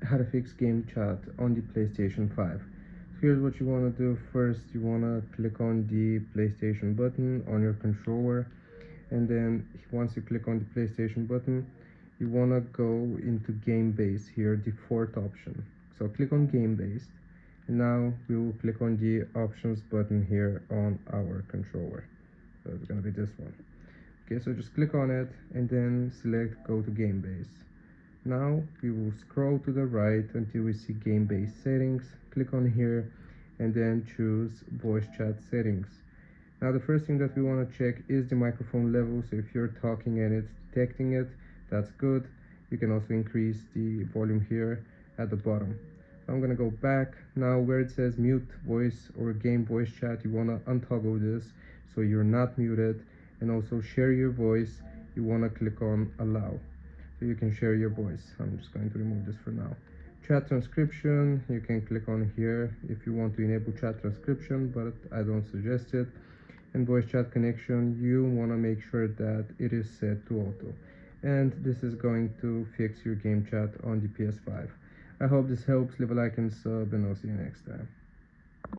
how to fix game chat on the PlayStation 5. So here's what you want to do. First, you want to click on the PlayStation button on your controller, and then once you click on the PlayStation button, you want to go into game base here, the fourth option. So click on game based, and now we will click on the options button here on our controller. So it's going to be this one. Okay, so just click on it and then select go to game base. Now we will scroll to the right until we see game base settings. Click on here and then choose voice chat settings. Now the first thing that we want to check is the microphone level. So if you're talking and it's detecting it, that's good. You can also increase the volume here at the bottom. I'm gonna go back. Now where it says mute voice or game voice chat, you want to untoggle this so you're not muted. And also share your voice, you want to click on allow so you can share your voice. I'm just going to remove this for now. Chat transcription, you can click on here if you want to enable chat transcription, but I don't suggest it. And voice chat connection, you want to make sure that it is set to auto, and this is going to fix your game chat on the PS5. I hope this helps. Leave a like and sub, and I'll see you next time.